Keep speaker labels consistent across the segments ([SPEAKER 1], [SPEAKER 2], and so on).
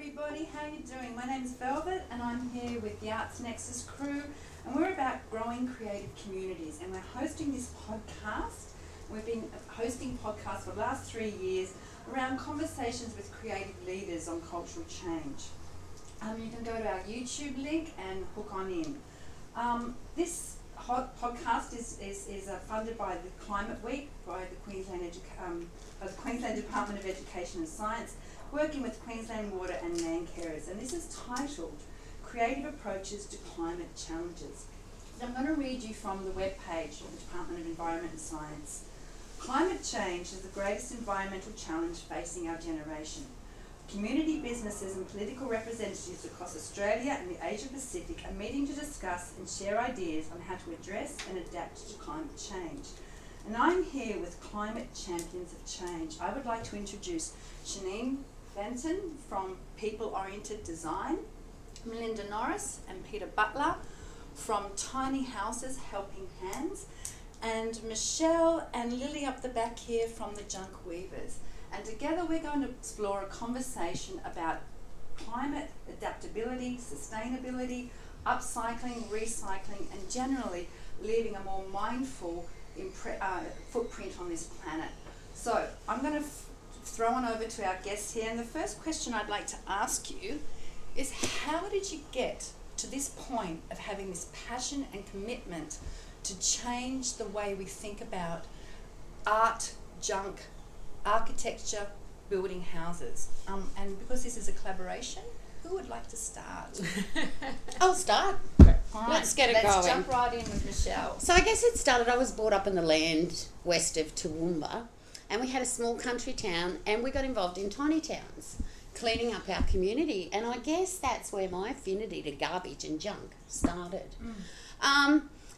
[SPEAKER 1] everybody, how are you doing? My name's Velvet and I'm here with the Arts Nexus crew, and we're about growing creative communities, and we're hosting this podcast. We've been hosting podcasts for the last 3 years around conversations with creative leaders on cultural change. You can go to our YouTube link and hook on in. This podcast is funded by the Climate Week by the Queensland Department of Education and Science, working with Queensland Water and Land Carers, and this is titled Creative Approaches to Climate Challenges. And I'm going to read you from the webpage of the Department of Environment and Science. Climate change is the greatest environmental challenge facing our generation. Community businesses and political representatives across Australia and the Asia Pacific are meeting to discuss and share ideas on how to address and adapt to climate change. And I'm here with Climate Champions of Change. I would like to introduce Shaneen Fantin from People Oriented Design, Melinda Norris and Peter Butler from TinyPlans Helping Hands, and Michelle and Lily up the back here from the Junk Weavers. And together we're going to explore a conversation about climate adaptability, sustainability, upcycling, recycling, and generally leaving a more mindful footprint on this planet. So I'm going to throw on over to our guests here, and the first question I'd like to ask you is, how did you get to this point of having this passion and commitment to change the way we think about art, junk, architecture, building houses? And because this is a collaboration, who would like to start?
[SPEAKER 2] I'll start.
[SPEAKER 1] Fine.
[SPEAKER 2] Let's get it going.
[SPEAKER 1] Let's jump right in with Michelle.
[SPEAKER 2] So I guess it started, I was brought up in the land west of Toowoomba, and we had a small country town, and we got involved in tiny towns, cleaning up our community, and I guess that's where my affinity to garbage and junk started.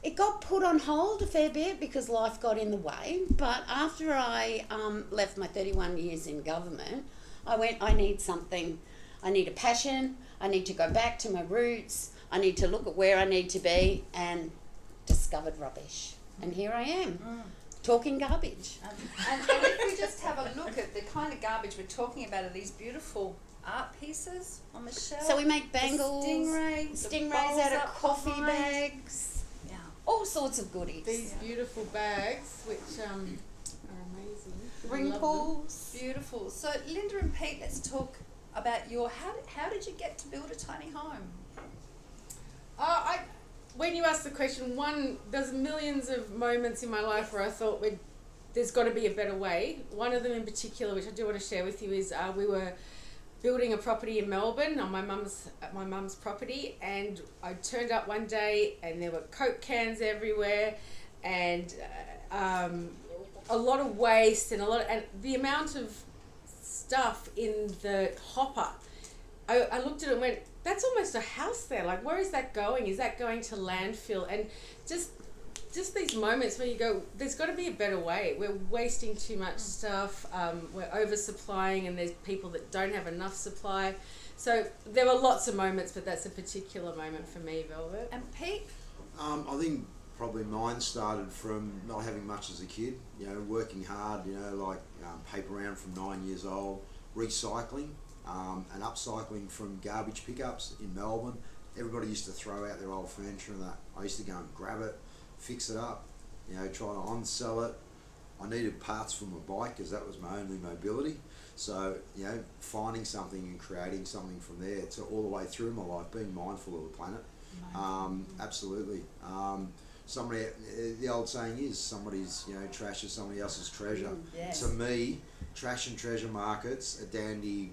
[SPEAKER 2] It got put on hold a fair bit because life got in the way, but after I left my 31 years in government, I went, I need something. I need a passion, I need to go back to my roots, I need to look at where I need to be, and discovered rubbish. And here I am, talking garbage.
[SPEAKER 1] And if we just have a look at the kind of garbage we're talking about, are these beautiful art pieces on the shelf.
[SPEAKER 2] So we make bangles,
[SPEAKER 1] stingrays
[SPEAKER 2] out of coffee bags, all sorts of goodies.
[SPEAKER 3] These beautiful bags, which are amazing.
[SPEAKER 2] Ring pulls.
[SPEAKER 1] Beautiful. So Linda and Pete, let's talk about your, how did you get to build a tiny home?
[SPEAKER 3] When you asked the question, there's millions of moments in my life where I thought there's got to be a better way. One of them in particular, which I do want to share with you, is we were building a property in Melbourne on my mum's property, and I turned up one day and there were Coke cans everywhere, and a lot of waste and the amount of stuff in the hopper. I looked at it and went, that's almost a house there. Like, where is that going? Is that going to landfill? And just these moments where you go, there's got to be a better way. We're wasting too much stuff. We're oversupplying, and there's people that don't have enough supply. So there were lots of moments, but that's a particular moment for me, Velvet.
[SPEAKER 1] And Pete?
[SPEAKER 4] I think probably mine started from not having much as a kid, working hard, paper round from 9 years old, recycling and upcycling from garbage pickups in Melbourne. Everybody used to throw out their old furniture and that. I used to go and grab it, fix it up, try to on-sell it. I needed parts for my bike because that was my only mobility. So, finding something and creating something from there to all the way through my life, being mindful of the planet. Absolutely. The old saying is, somebody's trash is somebody else's treasure.
[SPEAKER 1] Yes.
[SPEAKER 4] To me, trash and treasure markets, a dandy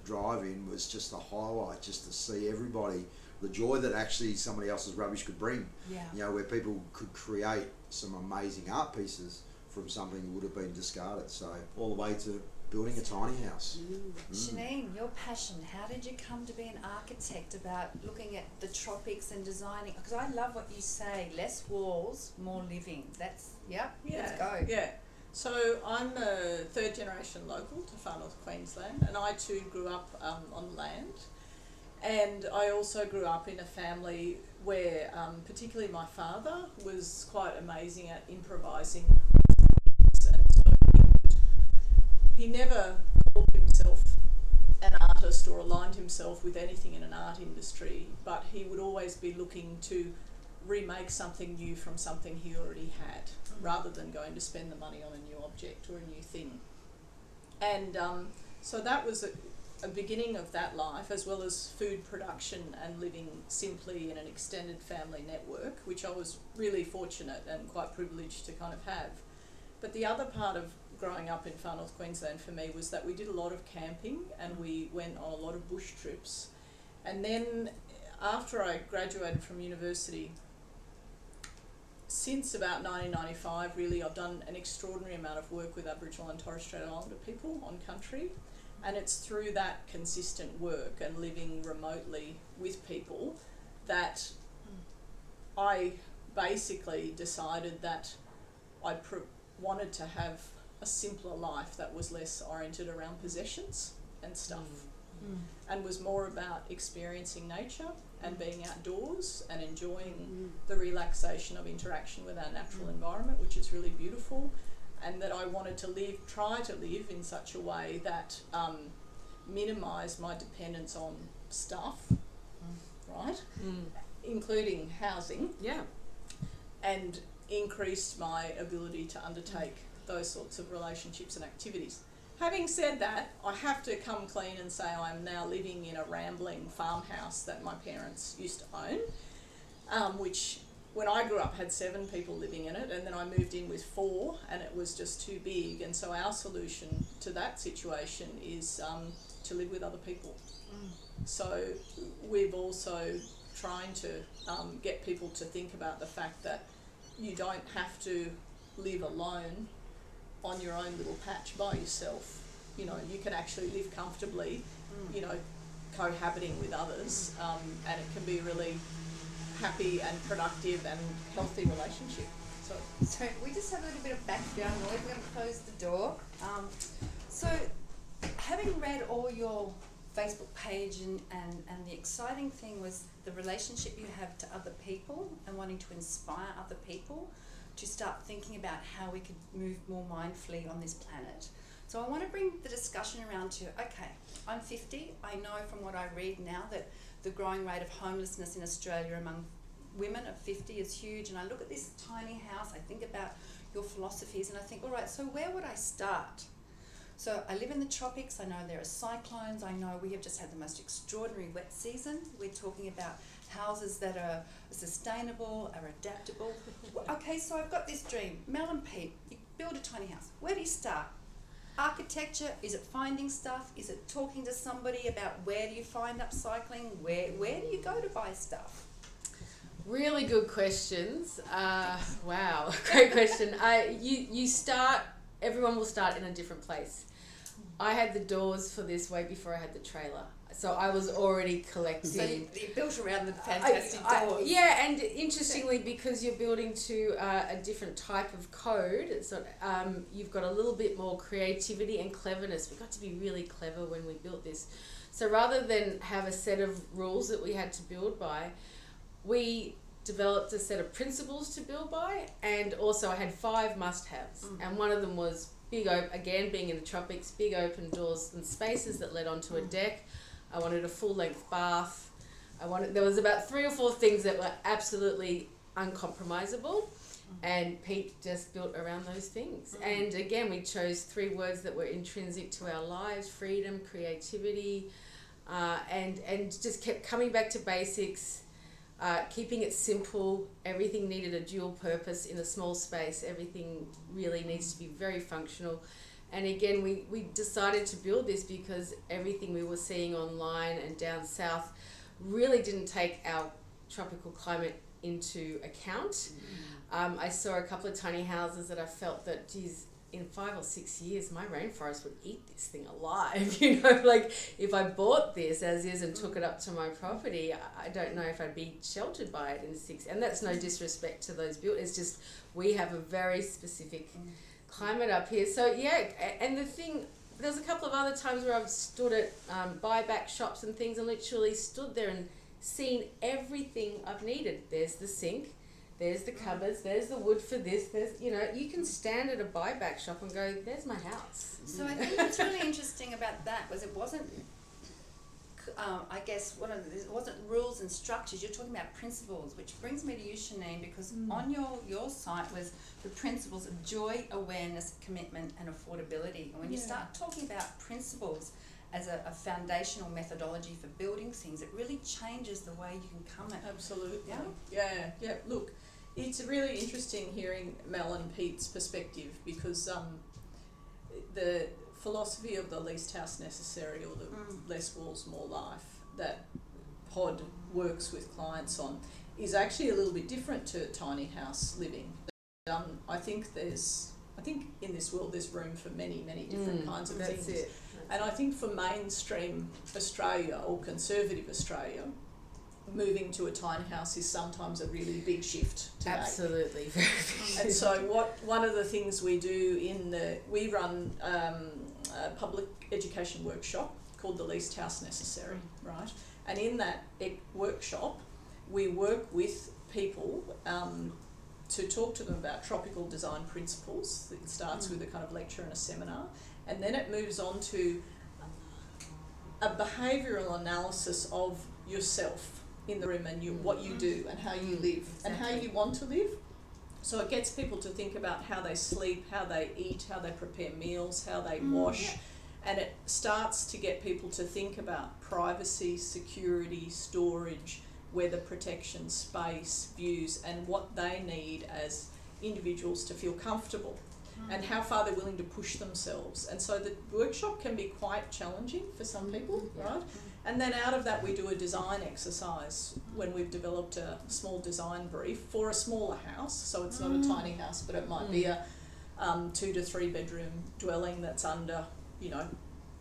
[SPEAKER 4] drive-in was just a highlight, just to see everybody, the joy that actually somebody else's rubbish could bring. Where people could create some amazing art pieces from something that would have been discarded. So all the way to building a tiny house.
[SPEAKER 1] Shaneen, your passion, how did you come to be an architect about looking at the tropics and designing? Because I love what you say, less walls, more living. Let's go.
[SPEAKER 5] Yeah. So I'm a third generation local to far north Queensland, and I too grew up on land. And I also grew up in a family where particularly my father was quite amazing at improvising. And so he never called himself an artist or aligned himself with anything in an art industry, but he would always be looking to remake something new from something he already had, rather than going to spend the money on a new object or a new thing. And so that was a beginning of that life, as well as food production and living simply in an extended family network, which I was really fortunate and quite privileged to kind of have. But the other part of growing up in far north Queensland for me was that we did a lot of camping and we went on a lot of bush trips. And then after I graduated from university, since about 1995 really, I've done an extraordinary amount of work with Aboriginal and Torres Strait Islander people on country, and it's through that consistent work and living remotely with people that I basically decided that I wanted to have a simpler life that was less oriented around possessions and stuff, and was more about experiencing nature and being outdoors and enjoying the relaxation of interaction with our natural environment, which is really beautiful, and that I wanted to try to live in such a way that minimised my dependence on stuff, right, including housing, and increased my ability to undertake those sorts of relationships and activities. Having said that, I have to come clean and say I'm now living in a rambling farmhouse that my parents used to own, which when I grew up had 7 people living in it, and then I moved in with 4 and it was just too big. And so our solution to that situation is to live with other people. So we've also trying to get people to think about the fact that you don't have to live alone on your own little patch by yourself. You know, you can actually live comfortably, you know, cohabiting with others, and it can be a really happy and productive and healthy relationship.
[SPEAKER 1] So we just have a little bit of background noise. We're going to close the door. So having read all your Facebook page and the exciting thing was the relationship you have to other people and wanting to inspire other people to start thinking about how we could move more mindfully on this planet. So I want to bring the discussion around to, okay, I'm 50. I know from what I read now that the growing rate of homelessness in Australia among women of 50 is huge. And I look at this tiny house, I think about your philosophies, and I think, all right, so where would I start? So I live in the tropics. I know there are cyclones. I know we have just had the most extraordinary wet season. We're talking about houses that are sustainable, are adaptable. Okay, so I've got this dream. Mel and Pete, you build a tiny house. Where do you start? Architecture? Is it finding stuff? Is it talking to somebody about where do you find upcycling? Where do you go to buy stuff?
[SPEAKER 3] Really good questions. Wow, great question. You start, everyone will start in a different place. I had the doors for this way before I had the trailer. So I was already collecting.
[SPEAKER 1] So you built around the fantastic doors.
[SPEAKER 3] Yeah, and interestingly, because you're building to a different type of code, so you've got a little bit more creativity and cleverness. We got to be really clever when we built this. So rather than have a set of rules that we had to build by, we developed a set of principles to build by, and also I had 5 must-haves, and one of them was big open, again being in the tropics, big open doors and spaces that led onto a deck. I wanted a full-length bath. There was about 3 or 4 things that were absolutely uncompromisable, and Pete just built around those things. And again, we chose 3 words that were intrinsic to our lives: freedom, creativity, and just kept coming back to basics, keeping it simple. Everything needed a dual purpose in a small space. Everything really needs to be very functional. And again, we decided to build this because everything we were seeing online and down south really didn't take our tropical climate into account. I saw a couple of tiny houses that I felt that, geez, in 5 or 6 years, my rainforest would eat this thing alive. You know, like if I bought this as is and took it up to my property, I don't know if I'd be sheltered by it in 6. And that's no disrespect to those built. It's just we have a very specific climate up here. So yeah, and the thing, there's a couple of other times where I've stood at buyback shops and things and literally stood there and seen everything I've needed. There's the sink, there's the cupboards, there's the wood for this, there's, you know, you can stand at a buyback shop and go, there's my house.
[SPEAKER 1] So I think what's really interesting about that was it wasn't I guess it wasn't rules and structures, you're talking about principles, which brings me to you, Shaneen, because on your site was the principles of joy, awareness, commitment and affordability. And when you start talking about principles as a foundational methodology for building things, it really changes the way you can come at it.
[SPEAKER 5] Absolutely.
[SPEAKER 1] Yeah?
[SPEAKER 5] Yeah. Look, it's really interesting hearing Mel and Pete's perspective, because the philosophy of the least house necessary, or the less walls, more life, that Pod works with clients on, is actually a little bit different to tiny house living. I think in this world there's room for many different kinds of things.
[SPEAKER 3] It.
[SPEAKER 5] And I think for mainstream Australia, or conservative Australia, moving to a tiny house is sometimes a really big shift to
[SPEAKER 3] Absolutely, very big.
[SPEAKER 5] And so one of the things we do we run a public education workshop called the Least House Necessary, right? And in that workshop, we work with people to talk to them about tropical design principles. It starts with a kind of lecture and a seminar, and then it moves on to a behavioural analysis of yourself in the room, and what you do and how you live and how you want to live. So it gets people to think about how they sleep, how they eat, how they prepare meals, how they wash, and it starts to get people to think about privacy, security, storage, weather protection, space, views, and what they need as individuals to feel comfortable, and how far they're willing to push themselves. And so the workshop can be quite challenging for some people, right? And then out of that we do a design exercise when we've developed a small design brief for a smaller house. So it's not a tiny house, but it might be a 2 to 3 bedroom dwelling that's under,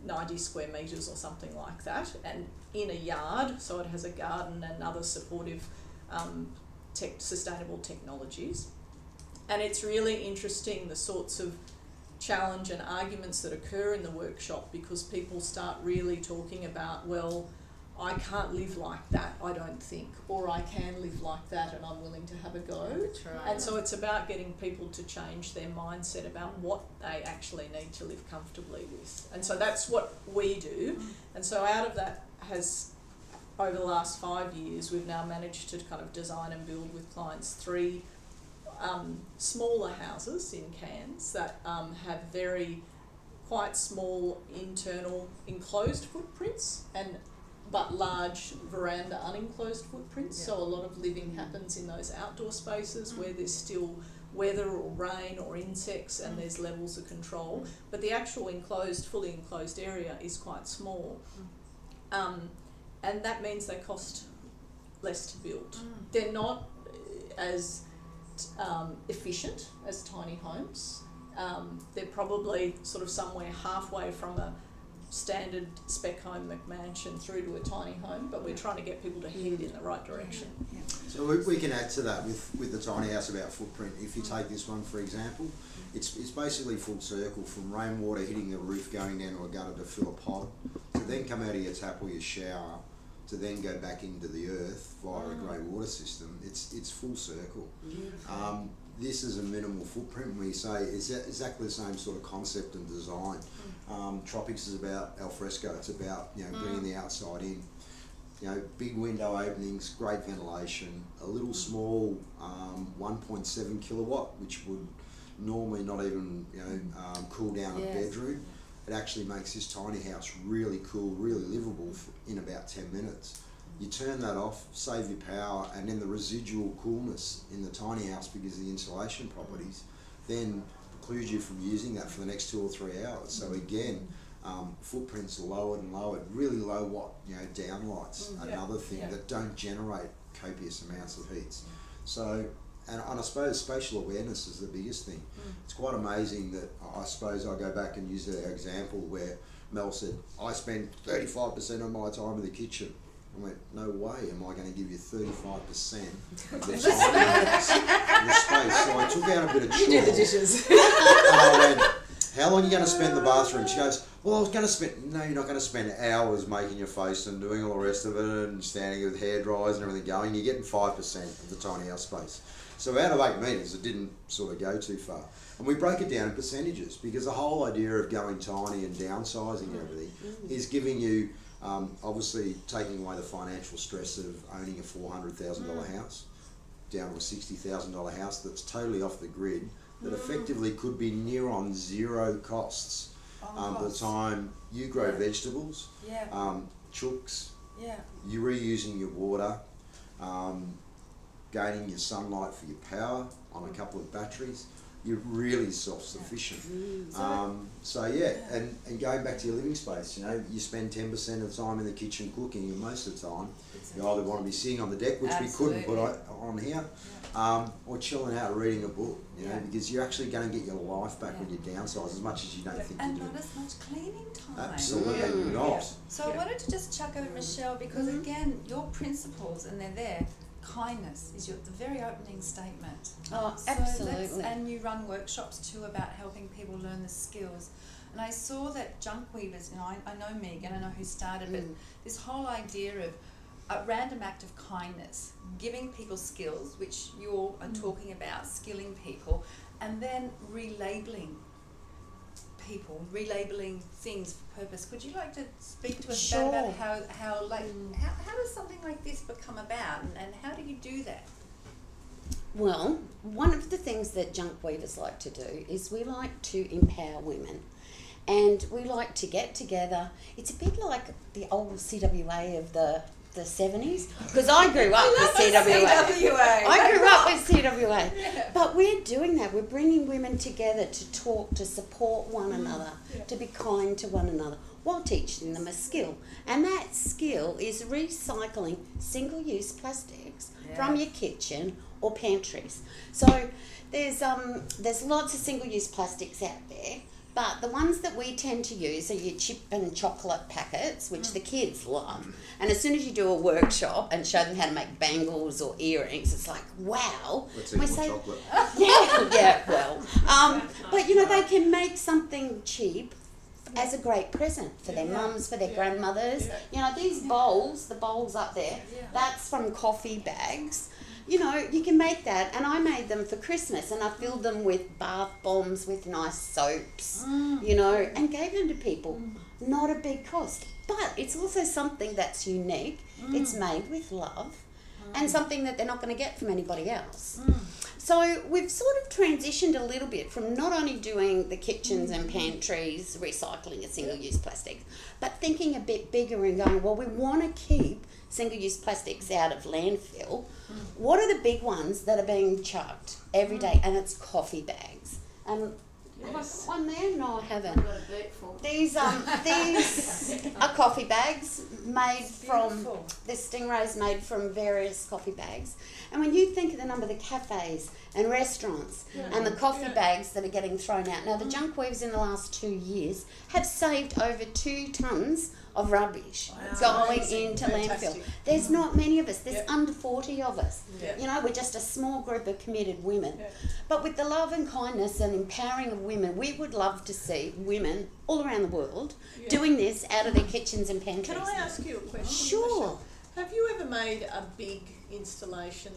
[SPEAKER 5] 90 square metres or something like that, and in a yard, so it has a garden and other supportive sustainable technologies. And it's really interesting the sorts of challenge and arguments that occur in the workshop, because people start really talking about, well, I can't live like that, I don't think, or I can live like that and I'm willing to have a go. And so it's about getting people to change their mindset about what they actually need to live comfortably with. And so that's what we do. And so out of that over the last 5 years, we've now managed to kind of design and build with clients 3 smaller houses in Cairns that have quite small internal enclosed footprints but large veranda unenclosed footprints. So a lot of living happens in those outdoor spaces where there's still weather or rain or insects, and there's levels of control, but the actual fully enclosed area is quite small, and that means they cost less to build. They're not as efficient as tiny homes. They're probably sort of somewhere halfway from a standard spec home McMansion through to a tiny home, but we're trying to get people to head in the right direction.
[SPEAKER 4] So we can add to that with the tiny house about footprint. If you take this one for example, it's basically full circle, from rainwater hitting the roof, going down to a gutter to fill a pot, to then come out of your tap or your shower, to then go back into the earth via a grey water system. It's full circle. This is a minimal footprint. We say it's exactly the same sort of concept and design. Tropics is about al fresco. It's about bringing the outside in. Big window openings, great ventilation, a little small 1.7 kilowatt, which would normally not even cool down a bedroom. It actually makes this tiny house really cool, really livable in about 10 minutes. You turn that off, save your power, and then the residual coolness in the tiny house, because of the insulation properties, then precludes you from using that for the next 2 or 3 hours. So again, footprints are lowered and lowered. Really low watt, downlights, another thing that don't generate copious amounts of heats. So, and I suppose spatial awareness is the biggest thing. It's quite amazing that I suppose I go back and use the example where Mel said, I spend 35% of my time in the kitchen. I went, no way am I going to give you 35% of the time in the space. So I took out a bit of chalk.
[SPEAKER 3] You do the dishes.
[SPEAKER 4] And I went, how long are you going to spend in the bathroom? She goes, well, I was going to spend, no, you're not going to spend hours making your face and doing all the rest of it and standing with hair dryers and everything going. You're getting 5% of the tiny house space. So out of 8 metres, it didn't sort of go too far. And we break it down in percentages, because the whole idea of going tiny and downsizing everything is giving you Obviously, taking away the financial stress of owning a $400,000 house down to a $60,000 house that's totally off the grid, that effectively could be near on zero costs by the time you grow vegetables, chooks, you're reusing your water, gaining your sunlight for your power on a couple of batteries. You're really self-sufficient. So yeah, and going back to your living space, you know, you spend 10% of the time in the kitchen cooking, and most of the time you either want to be sitting on the deck, which we couldn't put on here, or chilling out reading a book, you know, because you're actually going to get your life back when you downsize as much as you don't think you do.
[SPEAKER 1] And not as much cleaning time.
[SPEAKER 4] Absolutely not.
[SPEAKER 1] So I wanted to just chuck over to Michelle, because again, your principles, and they're there. Kindness is the very opening statement.
[SPEAKER 2] Oh,
[SPEAKER 1] So
[SPEAKER 2] absolutely.
[SPEAKER 1] and you run workshops too about helping people learn the skills. And I saw that junk weavers, you know, I know Megan, I know who started, but this whole idea of a random act of kindness, giving people skills, which you all are talking about, skilling people, and then relabeling people, relabeling things for purpose. Could you like to speak to us about how does something like this become about, and how do you do that?
[SPEAKER 2] Well, one of the things that junk weavers like to do is we like to empower women, and we like to get together. It's a bit like the old CWA of the 70s, because I grew up with CWA. I grew up with CWA. But we're doing that. We're bringing women together to talk, to support one another, to be kind to one another, while teaching them a skill. And that skill is recycling single-use plastics from your kitchen or pantries. So there's lots of single-use plastics out there. But the ones that we tend to use are your chip and chocolate packets, which the kids love. And as soon as you do a workshop and show them how to make bangles or earrings, it's like, wow.
[SPEAKER 4] Let's eat more chocolate.
[SPEAKER 2] But you know, they can make something cheap as a great present for their mums, for their grandmothers. You know, these bowls, the bowls up there, that's from coffee bags. You know, you can make that, and I made them for Christmas, and I filled them with bath bombs with nice soaps, you know, and gave them to people. Not a big cost, but it's also something that's unique. It's made with love, and something that they're not going to get from anybody else. So we've sort of transitioned a little bit from not only doing the kitchens and pantries, recycling of single-use plastics, but thinking a bit bigger and going, well, we want to keep single-use plastics out of landfill. What are the big ones that are being chucked every day? And it's coffee bags. Have I got one there? No, I haven't. These are coffee bags made from, the stingrays made from various coffee bags. And when you think of the number of the cafes and restaurants and the coffee bags that are getting thrown out. Now, the junk weaves in the last 2 years have saved over 2 tonnes of rubbish going into landfill. There's not many of us. There's under 40 of us. You know, we're just a small group of committed women. But with the love and kindness and empowering of women, we would love to see women all around the world doing this out of their kitchens and pantries.
[SPEAKER 5] Can I ask you a question?
[SPEAKER 2] Sure.
[SPEAKER 5] Have you ever made a big installation,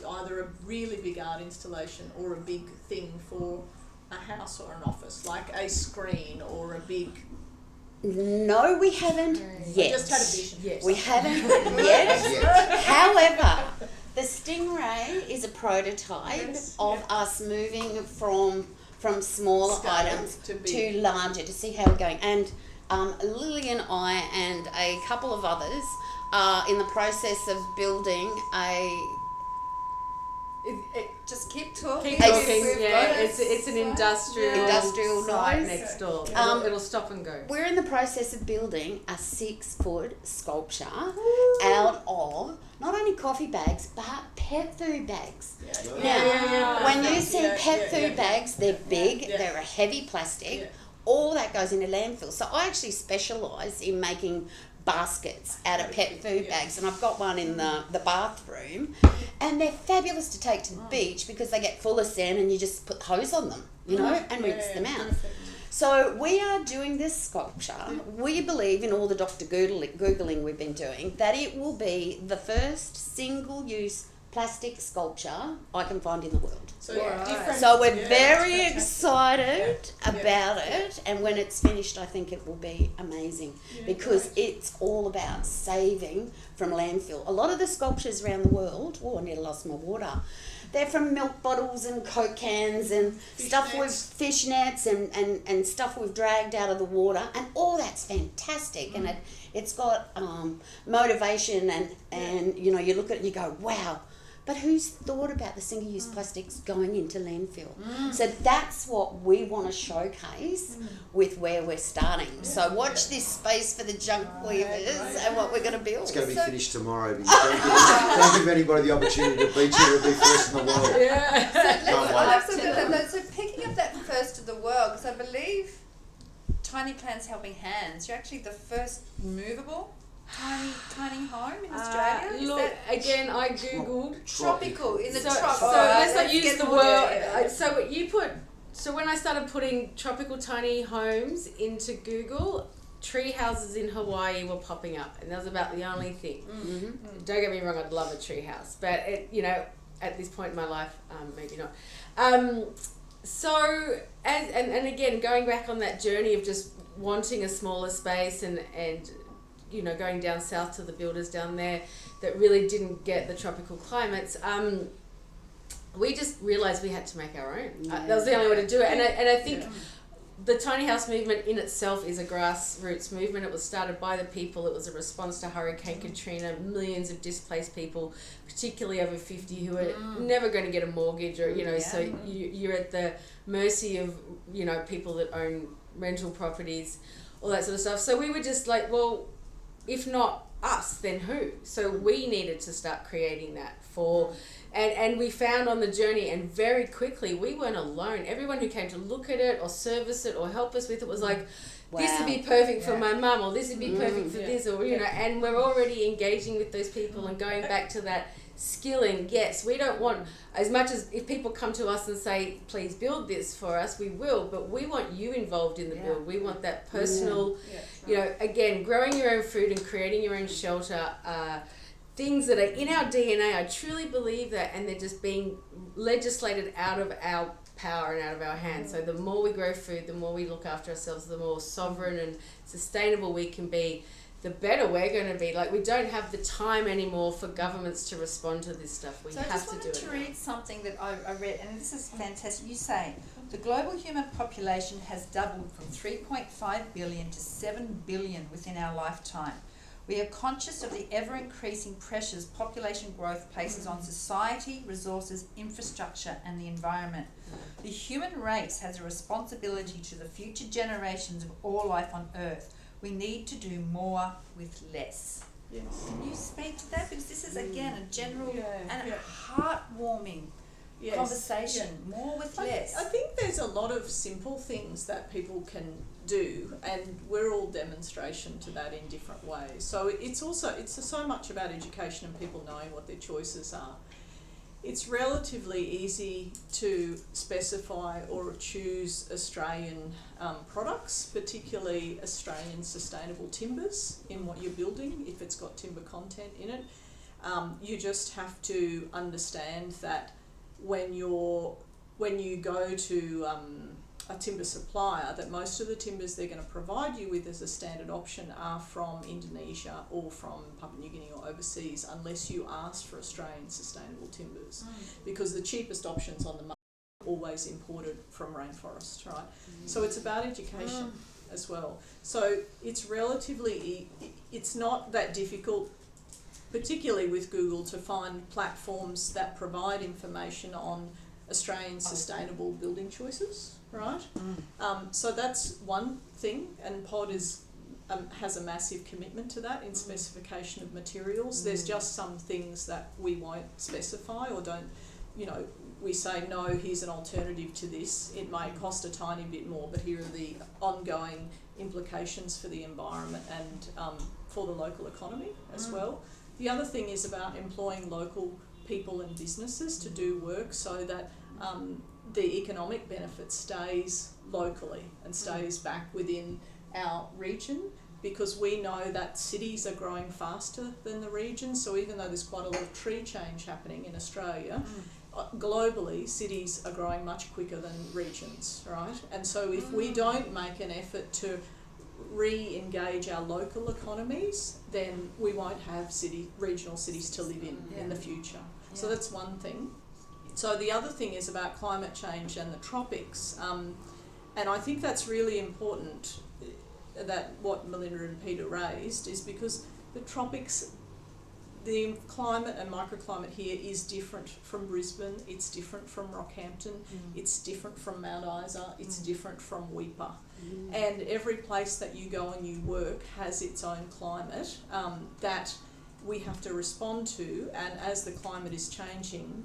[SPEAKER 5] either a really big art installation or a big thing for a house or an office, like a screen or a big...
[SPEAKER 2] No, we haven't yet.
[SPEAKER 5] I just had a vision.
[SPEAKER 2] Yes. We haven't yet. However, the Stingray is a prototype of us moving from smaller items to larger, to see how we're going. And Lily and I and a couple of others are in the process of building
[SPEAKER 1] Just keep talking.
[SPEAKER 3] Keep talking, it's an industrial
[SPEAKER 2] site
[SPEAKER 3] noise next door. It'll stop and go.
[SPEAKER 2] We're in the process of building a 6-foot sculpture out of not only coffee bags but pet food bags. When you see pet food bags, they're big, they're a heavy plastic. All that goes into landfill. So I actually specialise in making baskets out of pet food bags, and I've got one in the bathroom, and they're fabulous to take to the beach because they get full of sand and you just put the hose on them, you know, and rinse them out. So we are doing this sculpture. We believe, in all the Dr. Googling we've been doing, that it will be the first single-use plastic sculpture I can find in the world.
[SPEAKER 5] So
[SPEAKER 3] Yeah.
[SPEAKER 5] different.
[SPEAKER 2] So we're
[SPEAKER 5] yeah,
[SPEAKER 2] very
[SPEAKER 5] that's fantastic.
[SPEAKER 2] excited
[SPEAKER 5] Yeah.
[SPEAKER 2] about it, and when it's finished, I think it will be amazing because it's all about saving from landfill. A lot of the sculptures around the world, I nearly lost my water. They're from milk bottles and Coke cans and stuff with fishnets and stuff we've dragged out of the water, and all that's fantastic, and it's got motivation and you know, you look at it and you go, wow. But who's thought about the single-use plastics going into landfill? So that's what we want to showcase with where we're starting. So watch this space for the junk weavers and what we're going to build.
[SPEAKER 4] It's going to be finished tomorrow. Because don't give anybody the opportunity to beat you. It'll be first in the world.
[SPEAKER 3] Yeah.
[SPEAKER 4] Can't wait.
[SPEAKER 1] So picking up that first of the world, because I believe TinyPlans Helping Hands, you're actually the first movable tiny home in Australia. Is
[SPEAKER 3] Look,
[SPEAKER 1] that
[SPEAKER 3] again, I googled.
[SPEAKER 1] tropical in the
[SPEAKER 3] So
[SPEAKER 1] tropics?
[SPEAKER 3] let's not use the word.
[SPEAKER 1] Yeah.
[SPEAKER 3] So you put. So when I started putting tropical tiny homes into Google, tree houses in Hawaii were popping up, and that was about the only thing. Don't get me wrong, I'd love a tree house, but it, you know, at this point in my life, maybe not. So and again, going back on that journey of just wanting a smaller space and you know, going down south to the builders down there that really didn't get the tropical climates, we just realised we had to make our own. That was the only way to do it. And I think the tiny house movement in itself is a grassroots movement. It was started by the people. It was a response to Hurricane Katrina, millions of displaced people, particularly over 50, who are never going to get a mortgage, or, you know, so you're at the mercy of, you know, people that own rental properties, all that sort of stuff. So we were just like, well, if not us, then who? So we needed to start creating that for, and we found on the journey, and very quickly, we weren't alone. Everyone who came to look at it or service it or help us with it was like, this would be perfect for my mum, or this would be perfect for this, or, you know, and we're already engaging with those people and going back to that skilling. Yes, we don't want, as much as if people come to us and say, please build this for us, we will, but we want you involved in the build. We want that personal, you know, again, growing your own food and creating your own shelter, things that are in our DNA. I truly believe that, and they're just being legislated out of our power and out of our hands. So the more we grow food, the more we look after ourselves, the more sovereign and sustainable we can be, the better we're going to be. Like, we don't have the time anymore for governments to respond to this stuff. We
[SPEAKER 1] So I
[SPEAKER 3] have
[SPEAKER 1] just
[SPEAKER 3] to do
[SPEAKER 1] wanted
[SPEAKER 3] it
[SPEAKER 1] to
[SPEAKER 3] now.
[SPEAKER 1] read something that I read, and this is fantastic. You say, the global human population has doubled from 3.5 billion to 7 billion within our lifetime. We are conscious of the ever-increasing pressures population growth places on society, resources, infrastructure, and the environment. The human race has a responsibility to the future generations of all life on Earth. We need to do more with less.
[SPEAKER 5] Yes.
[SPEAKER 1] Can you speak to that? Because this is, again, a general and
[SPEAKER 5] Yeah.
[SPEAKER 1] heartwarming
[SPEAKER 5] Yes.
[SPEAKER 1] conversation. More with less.
[SPEAKER 5] I think there's a lot of simple things that people can do, and we're all demonstration to that in different ways. So it's so much about education and people knowing what their choices are. It's relatively easy to specify or choose Australian products, particularly Australian sustainable timbers in what you're building, if it's got timber content in it. You just have to understand that when you go to a timber supplier, that most of the timbers they're going to provide you with as a standard option are from Indonesia or from Papua New Guinea or overseas, unless you ask for Australian sustainable timbers, because the cheapest options on the market are always imported from rainforest, right? So it's about education as well. So it's relatively, it's not that difficult, particularly with Google, to find platforms that provide information on Australian sustainable building choices, right? So that's one thing, and POD is has a massive commitment to that in specification of materials. There's just some things that we won't specify or don't, you know, we say, no, here's an alternative to this. It may cost a tiny bit more, but here are the ongoing implications for the environment and for the local economy as well. The other thing is about employing local people and businesses to do work so that the economic benefit stays locally and stays back within our region. because we know that cities are growing faster than the regions. So even though there's quite a lot of tree change happening in Australia, globally cities are growing much quicker than regions, right? And so if we don't make an effort to re-engage our local economies, then we won't have regional cities to live in the future. So that's one thing. So the other thing is about climate change and the tropics, and I think that's really important, that what Melinda and Peter raised, is because the tropics, the climate and microclimate here is different from Brisbane, it's different from Rockhampton, it's different from Mount Isa, it's different from Weipa. And every place that you go and you work has its own climate that we have to respond to, and as the climate is changing,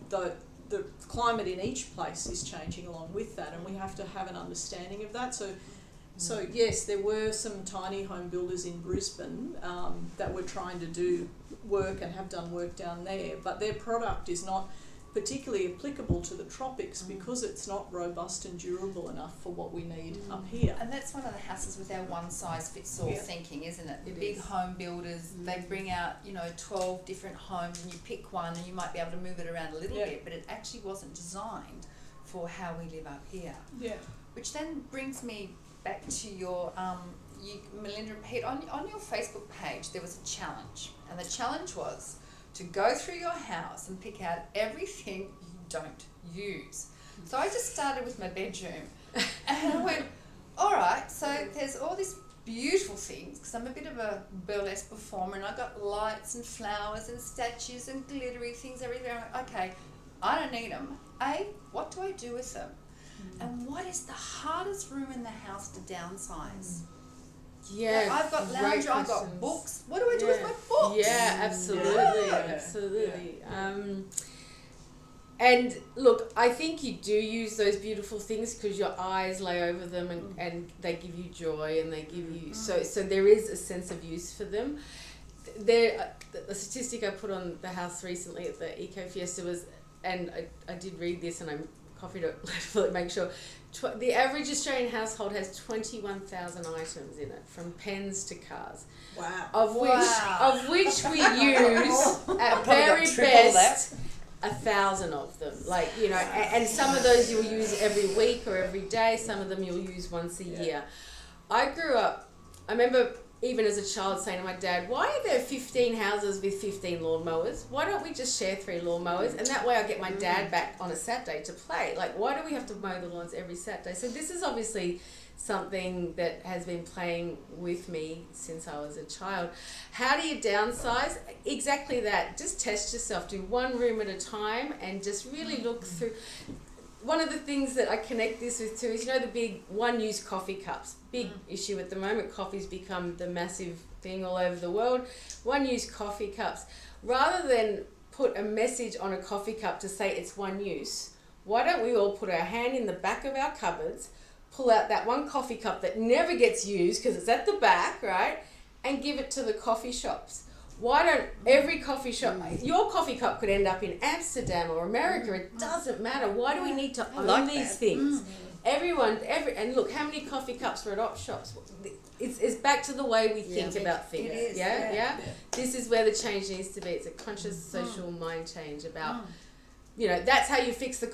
[SPEAKER 5] the climate in each place is changing along with that, and we have to have an understanding of that. So yes, there were some tiny home builders in Brisbane that were trying to do work and have done work down there, but their product is not particularly applicable to the tropics because it's not robust and durable enough for what we need up here.
[SPEAKER 6] And that's one of the hassles with our one-size-fits-all thinking, isn't it? The big home builders, they bring out, 12 different homes and you pick one and you might be able to move it around a little bit, but it actually wasn't designed for how we live up here.
[SPEAKER 5] Yeah.
[SPEAKER 6] Which then brings me back to your, Melinda and Pete, on your Facebook page there was a challenge, and the challenge was to go through your house and pick out everything you don't use. So I just started with my bedroom and I went, all right, so there's all these beautiful things, because I'm a bit of a burlesque performer and I got lights and flowers and statues and glittery things everywhere. I went, okay, I don't need them. What do I do with them? And what is the hardest room in the house to downsize?
[SPEAKER 3] Yeah,
[SPEAKER 6] I've got lounge, I've got books. What do I do with my books?
[SPEAKER 3] Yeah, absolutely, absolutely. And look, I think you do use those beautiful things because your eyes lay over them and they give you joy and they give you so there is a sense of use for them. The statistic I put on the house recently at the Eco Fiesta was, and I did read this and I'm copied it to make sure. The average Australian household has 21,000 items in it, from pens to cars.
[SPEAKER 5] Wow.
[SPEAKER 3] Of which we use at very best 1,000 of them. And some of those you'll use every week or every day. Some of them you'll use once a year. I grew up. I remember even as a child saying to my dad, "Why are there 15 houses with 15 lawnmowers? Why don't we just share 3 lawnmowers? And that way I get my dad back on a Saturday to play. Why do we have to mow the lawns every Saturday?" So this is obviously something that has been playing with me since I was a child. How do you downsize? Exactly that. Just test yourself. Do one room at a time and just really look through. One of the things that I connect this with too is, the big one-use coffee cups. Big issue at the moment. Coffee's become the massive thing all over the world. One-use coffee cups. Rather than put a message on a coffee cup to say it's one use, why don't we all put our hand in the back of our cupboards, pull out that one coffee cup that never gets used because it's at the back, right, and give it to the coffee shops? Why don't every coffee shop, your coffee cup could end up in Amsterdam or America, it doesn't matter. Why do we need to own these things? And look, how many coffee cups were at op shops? It's back to the way we think about things.
[SPEAKER 6] It is,
[SPEAKER 3] yeah? This is where the change needs to be. It's a conscious social mind change about, that's how you fix the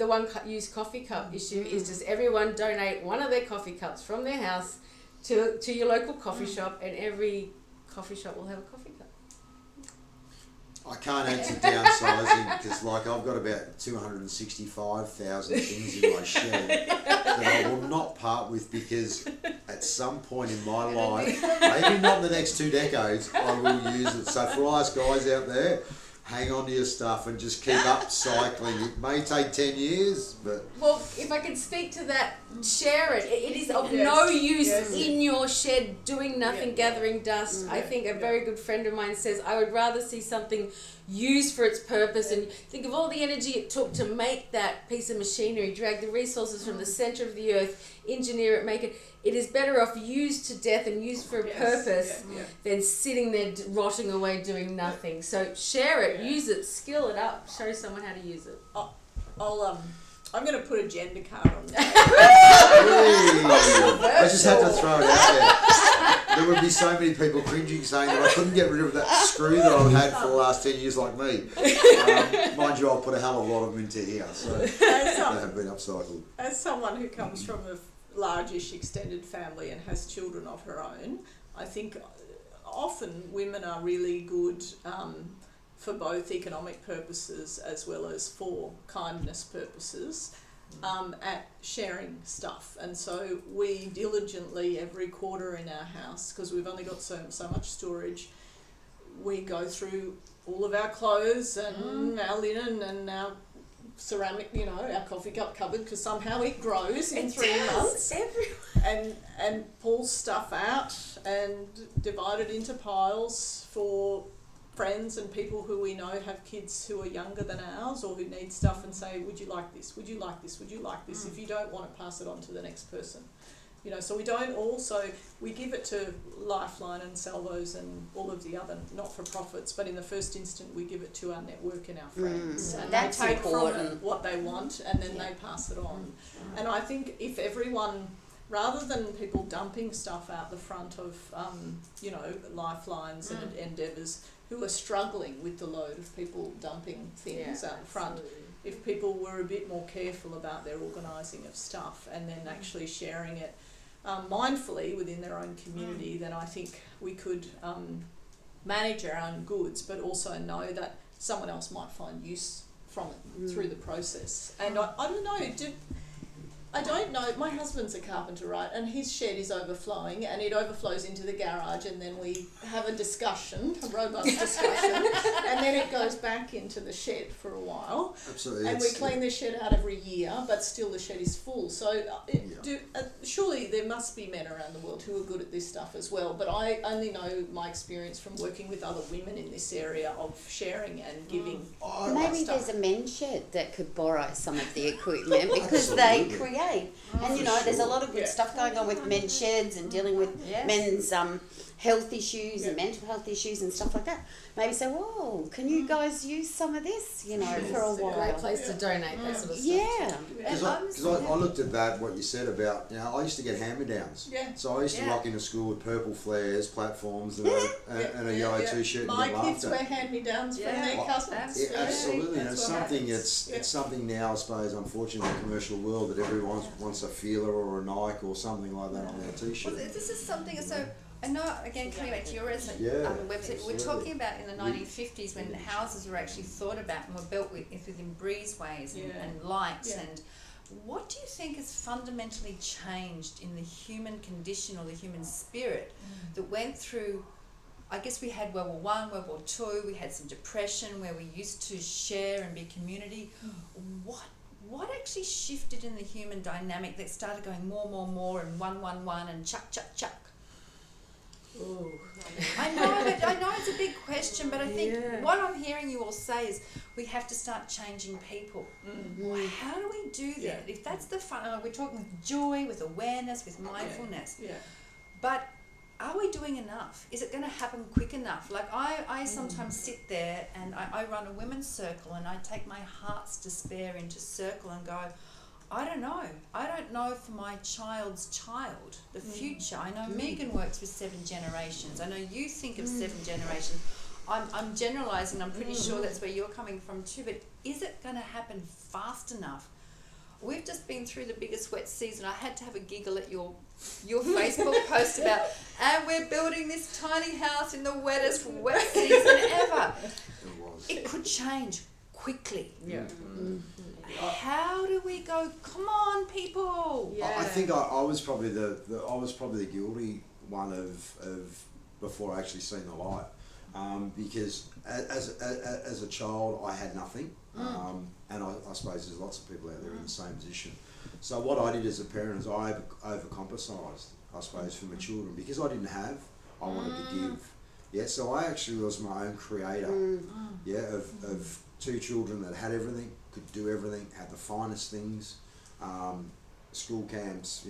[SPEAKER 3] one-use coffee cup issue, is just everyone donate one of their coffee cups from their house to your local coffee shop, and every coffee shop will have a coffee cup.
[SPEAKER 4] I can't answer downsizing because, I've got about 265,000 things in my shed that I will not part with, because at some point in my life, maybe not in the next 2 decades, I will use it. So for all us guys out there, hang on to your stuff and just keep upcycling. It may take 10 years, but...
[SPEAKER 3] Well, if I can speak to that, share it. It is of no use in your shed doing nothing, gathering dust. I think a very good friend of mine says, I would rather see something used for its purpose, and think of all the energy it took to make that piece of machinery, drag the resources from the centre of the earth, engineer it, make it. It is better off used to death and used for a purpose than sitting there rotting away doing nothing. So share it, use it, skill it up, show someone how to use it.
[SPEAKER 5] I'm going to put a gender card on there.
[SPEAKER 4] I just had to throw it out there. There would be so many people cringing saying that I couldn't get rid of that screw that I've had for the last 10 years like me. Mind you, I'll put a hell of a lot of them into here, so they have been upcycled.
[SPEAKER 5] As someone who comes from a largish extended family and has children of her own, I think often women are really good for both economic purposes as well as for kindness purposes at sharing stuff. And so we diligently every quarter in our house, because we've only got so much storage, we go through all of our clothes and our linen and our ceramic, our coffee cup cupboard, because somehow it grows in 3 months, and pull stuff out and divide it into piles for friends and people who we know have kids who are younger than ours or who need stuff, and say, would you like this, would you like this, would you like this? If you don't want it, pass it on to the next person. So we don't we give it to Lifeline and Salvos and all of the other not-for-profits, but in the first instant we give it to our network and our friends. And
[SPEAKER 2] That's
[SPEAKER 5] they take
[SPEAKER 2] important.
[SPEAKER 5] from it what they want, and then they pass it on. And I think if everyone, rather than people dumping stuff out the front of, Lifelines and Endeavours who are struggling with the load of people dumping things out the front, if people were a bit more careful about their organising of stuff and then actually sharing it mindfully within their own community, then I think we could manage our own goods, but also know that someone else might find use from it through the process. And I don't know, I don't know, my husband's a carpenter, right, and his shed is overflowing, and it overflows into the garage, and then we have a discussion, a robust discussion, and then it goes back into the shed for a while.
[SPEAKER 4] Absolutely.
[SPEAKER 5] And we clean the shed out every year, but still the shed is full. So surely there must be men around the world who are good at this stuff as well, but I only know my experience from working with other women in this area of sharing and giving.
[SPEAKER 2] Maybe there's a men's shed that could borrow some of the equipment because they create. And there's a lot of good stuff going on with men's sheds and dealing with men's health issues and mental health issues and stuff like that. Maybe say, whoa, can you guys use some of this, for a while?
[SPEAKER 3] Great place to donate that sort of stuff.
[SPEAKER 2] Yeah.
[SPEAKER 4] Because I looked at that, what you said about, I used to get hand-me-downs.
[SPEAKER 5] Yeah.
[SPEAKER 4] So I used to rock into school with purple flares, platforms, and a yellow t-shirt.
[SPEAKER 5] My
[SPEAKER 4] and
[SPEAKER 5] kids wear hand-me-downs from their cousins.
[SPEAKER 4] Yeah, absolutely. And
[SPEAKER 5] That's
[SPEAKER 4] it's
[SPEAKER 5] what
[SPEAKER 4] something.
[SPEAKER 5] happens.
[SPEAKER 4] It's something now, I suppose, unfortunately, in the commercial world, that everyone wants a Feeler or a Nike or something like that on their t-shirt.
[SPEAKER 6] Well, this is something, so I know, again, coming back to your website,
[SPEAKER 4] absolutely.
[SPEAKER 6] we're talking about in the 1950s when houses were actually thought about and were built within breezeways and light. And what do you think has fundamentally changed in the human condition or the human spirit that went through, I guess we had World War I, World War II, we had some depression where we used to share and be community. What actually shifted in the human dynamic that started going more and 1 and chuck?
[SPEAKER 3] Ooh.
[SPEAKER 6] I know it's a big question, but I think what I'm hearing you all say is we have to start changing people. Well, how do we do that? If that's the fun, we're talking with joy, with awareness, with mindfulness. But are we doing enough? Is it going to happen quick enough? Like I sometimes sit there and I run a women's circle and I take my heart's despair into circle and go, I don't know. I don't know for my child's child, the future. I know Megan works with 7 generations. I know you think of 7 generations. I'm generalising. I'm pretty sure that's where you're coming from too. But is it going to happen fast enough? We've just been through the biggest wet season. I had to have a giggle at your Facebook post about, and we're building this tiny house in the wettest wet season ever. It could change quickly. How do we go? Come on, people!
[SPEAKER 4] I think I was probably the guilty one of before I actually seen the light, because as a child I had nothing, and I suppose there's lots of people out there in the same position. So what I did as a parent is I overcompensated, I suppose, for my children because I didn't have. I wanted to give. Yeah, so I actually was my own creator. Of 2 children that had everything, could do everything, had the finest things, school camps,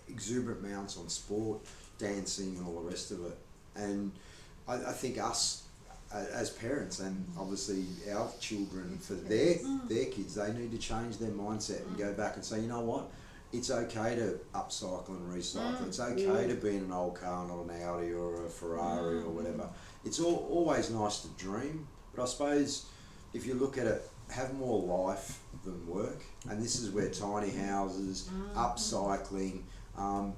[SPEAKER 4] exuberant amounts on sport, dancing and all the rest of it. And I think us as parents, and obviously our children, for their kids, they need to change their mindset and go back and say, you know what, it's okay to upcycle and recycle. It's okay to be in an old car, not an Audi or a Ferrari or whatever. It's always nice to dream, but I suppose if you look at it, have more life than work, and this is where tiny houses, upcycling,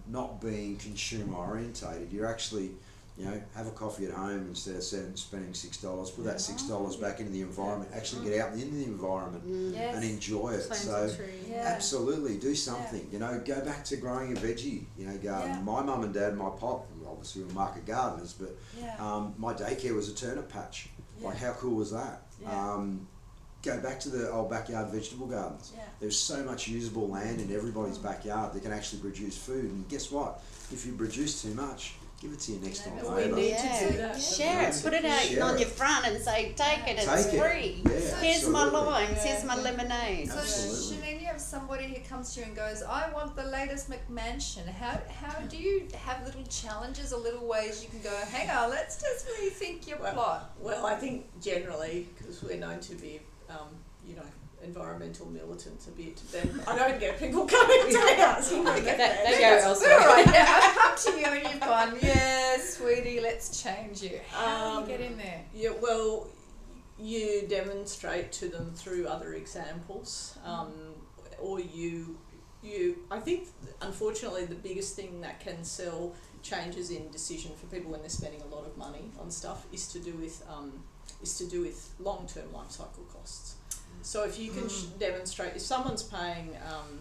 [SPEAKER 4] not being consumer orientated. You're actually, you know, have a coffee at home instead of spending $6. Put that $6 back into the environment. Actually get out into the environment and enjoy it.
[SPEAKER 3] Plant
[SPEAKER 4] So
[SPEAKER 3] a tree.
[SPEAKER 4] absolutely do something. You know, go back to growing a veggie, you know, garden.
[SPEAKER 1] Yeah.
[SPEAKER 4] My mum and dad, my pop, obviously were market gardeners, but my daycare was a turnip patch. Like, how cool was that? Go back to the old backyard vegetable gardens. There's so much usable land in everybody's backyard that can actually produce food, and guess what? If you produce too much, give it to your next door
[SPEAKER 5] We
[SPEAKER 4] neighbour.
[SPEAKER 5] need to do that.
[SPEAKER 2] Share it. Put it out
[SPEAKER 4] Share
[SPEAKER 2] on
[SPEAKER 4] it.
[SPEAKER 2] your front and say, take it, it's
[SPEAKER 4] Take it.
[SPEAKER 2] free.
[SPEAKER 4] Yeah,
[SPEAKER 2] Here's my
[SPEAKER 4] absolutely.
[SPEAKER 2] limes, here's my lemonade.
[SPEAKER 6] So
[SPEAKER 4] Absolutely.
[SPEAKER 6] Shaneen, you have somebody who comes to you and goes, I want the latest McMansion. How do you have little challenges or little ways you can go, hang on, let's just rethink your plot?
[SPEAKER 5] Well, I think generally, because we're known to be, you know, environmental militants a bit, then I don't get people coming to me asking for
[SPEAKER 3] They
[SPEAKER 5] that.
[SPEAKER 3] go elsewhere.
[SPEAKER 6] All right, I've come to you and you've gone, yes, sweetie, let's change you. How do you get in there?
[SPEAKER 5] Yeah, well, you demonstrate to them through other examples, or you. I think, unfortunately, the biggest thing that can sell changes in decision for people when they're spending a lot of money on stuff is to do with long-term life cycle costs. So if you can demonstrate, if someone's paying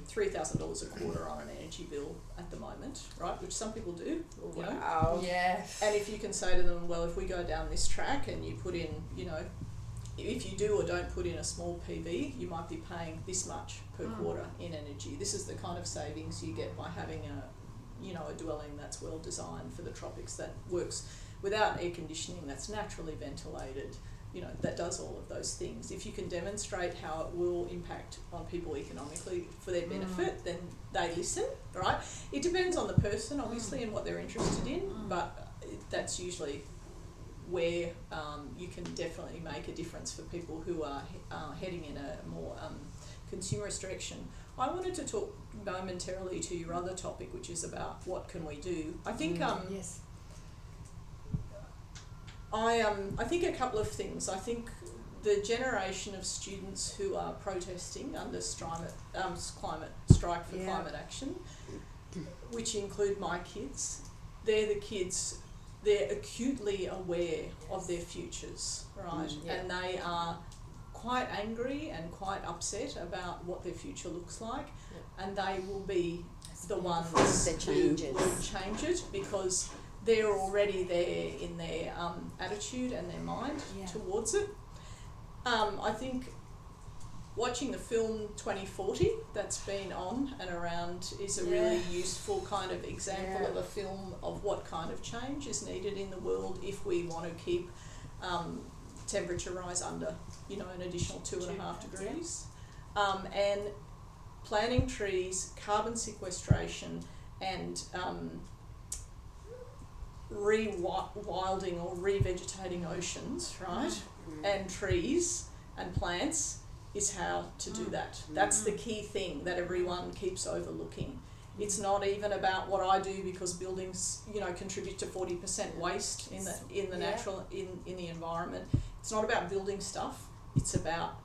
[SPEAKER 5] $3,000 a quarter on an energy bill at the moment, right, which some people do, or, you know,
[SPEAKER 6] Wow. Yeah.
[SPEAKER 5] and if you can say to them, well, if we go down this track and you put in, you know, if you do or don't put in a small PV, you might be paying this much per quarter in energy. This is the kind of savings you get by having a dwelling that's well designed for the tropics, that works without air conditioning, that's naturally ventilated, you know, that does all of those things. If you can demonstrate how it will impact on people economically for their benefit, then they listen, right? It depends on the person, obviously, and what they're interested in, but that's usually where you can definitely make a difference for people who are heading in a more consumerist direction. I wanted to talk momentarily to your other topic, which is about what can we do. I think
[SPEAKER 6] Yes.
[SPEAKER 5] I think a couple of things. I think the generation of students who are protesting under climate strike for climate action, which include my kids, they're acutely aware of their futures, right? And they are quite angry and quite upset about what their future looks like, and they will be the ones who will change it, because they're already there in their attitude and their mind towards it. I think watching the film 2040 that's been on and around is a really useful kind of example of a film of what kind of change is needed in the world if we want to keep temperature rise under, you know, an additional 2.5 degrees. And planting trees, carbon sequestration, and rewilding or revegetating oceans, right? And trees and plants is how to do that. That's the key thing that everyone keeps overlooking. It's not even about what I do, because buildings, you know, contribute to 40% waste in the natural in the environment. It's not about building stuff. It's about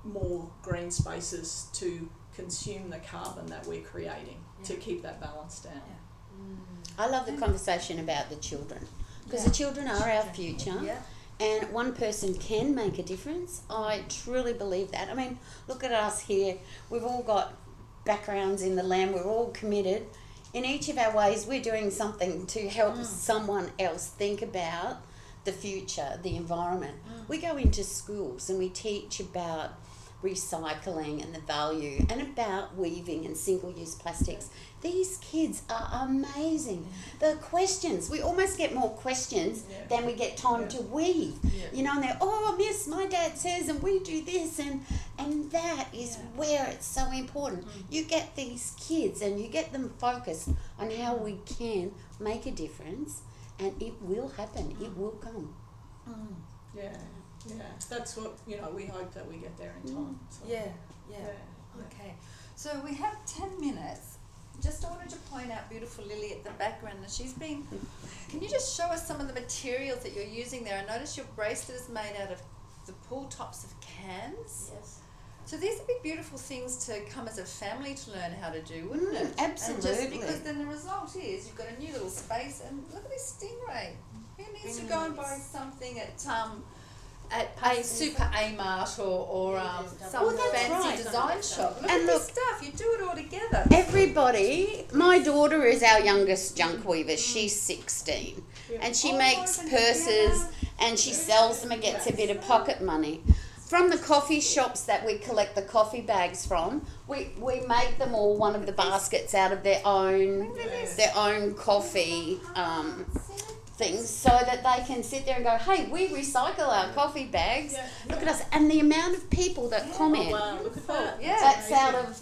[SPEAKER 5] more green spaces to consume the carbon that we're creating to keep that balance down.
[SPEAKER 2] I love the conversation about the children, because the children are our future, and one person can make a difference. I truly believe that. I mean, look at us here. We've all got backgrounds in the land. We're all committed. In each of our ways, we're doing something to help someone else think about the future, the environment. We go into schools and we teach about recycling and the value, and about weaving and single-use plastics. These kids are amazing. The questions, we almost get more questions than we get time to weave. You know, and they're, oh, miss, my dad says, and we do this, and that is where it's so important. You get these kids and you get them focused on how we can make a difference, and it will happen. It will come.
[SPEAKER 5] Yeah, that's what, we hope that we get there in time. So.
[SPEAKER 6] Yeah. Okay, so we have 10 minutes. Just wanted to point out beautiful Lily at the background, and can you just show us some of the materials that you're using there? I noticed your bracelet is made out of the pull tops of cans.
[SPEAKER 2] Yes.
[SPEAKER 6] So these would be beautiful things to come as a family to learn how to do, wouldn't it?
[SPEAKER 2] Absolutely.
[SPEAKER 6] And just because then the result is you've got a new little space, and look at this stingray. Who needs to go and buy something at a super A-Mart or some
[SPEAKER 2] Well, that's
[SPEAKER 6] fancy
[SPEAKER 2] right.
[SPEAKER 6] design shop? Look
[SPEAKER 2] And
[SPEAKER 6] at
[SPEAKER 2] look,
[SPEAKER 6] this stuff. You do it all together.
[SPEAKER 2] Everybody, my daughter is our youngest junk weaver. She's 16, and she makes purses, and she sells them and gets a bit of pocket money. From the coffee shops that we collect the coffee bags from, we make them all one of the baskets out of their own coffee things, so that they can sit there and go, hey, we recycle our coffee bags. Look at us. And the amount of people that comment.
[SPEAKER 5] Oh, wow, look at that.
[SPEAKER 6] Yeah.
[SPEAKER 2] That's out of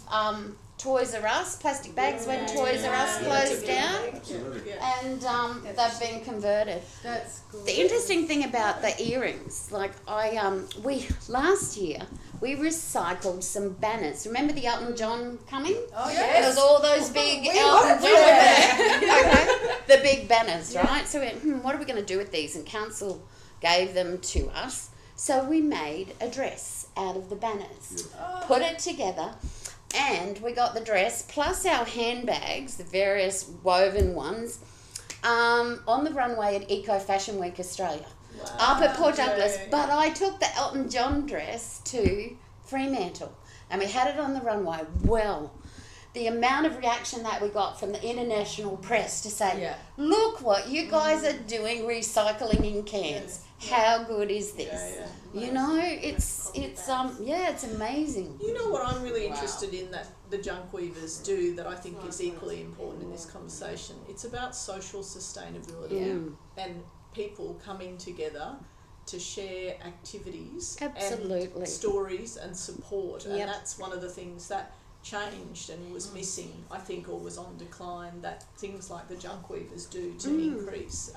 [SPEAKER 2] Toys R Us, plastic bags when Toys R Us closed down.
[SPEAKER 4] Absolutely.
[SPEAKER 2] And they've been converted.
[SPEAKER 3] That's good.
[SPEAKER 2] The interesting thing about the earrings, like last year we recycled some banners. Remember the Elton John coming?
[SPEAKER 6] Oh,
[SPEAKER 2] There
[SPEAKER 6] yes.
[SPEAKER 2] was all those big Elton
[SPEAKER 6] were
[SPEAKER 2] John
[SPEAKER 6] there.
[SPEAKER 2] okay, the big banners, right? So we went, what are we going to do with these? And council gave them to us. So we made a dress out of the banners, put it together, and we got the dress plus our handbags, the various woven ones, on the runway at Eco Fashion Week Australia, up at Port Douglas. But I took the Elton John dress to Fremantle, and we had it on the runway. Well, the amount of reaction that we got from the international press to say, look what you guys are doing, recycling in cans. How good is this? It's amazing.
[SPEAKER 5] You know what I'm really interested in that the junk weavers do that I think is equally important in this conversation? It's about social sustainability and people coming together to share activities and stories and support. And that's one of the things that changed and was missing, I think, or was on decline, that things like the junk weavers do to increase.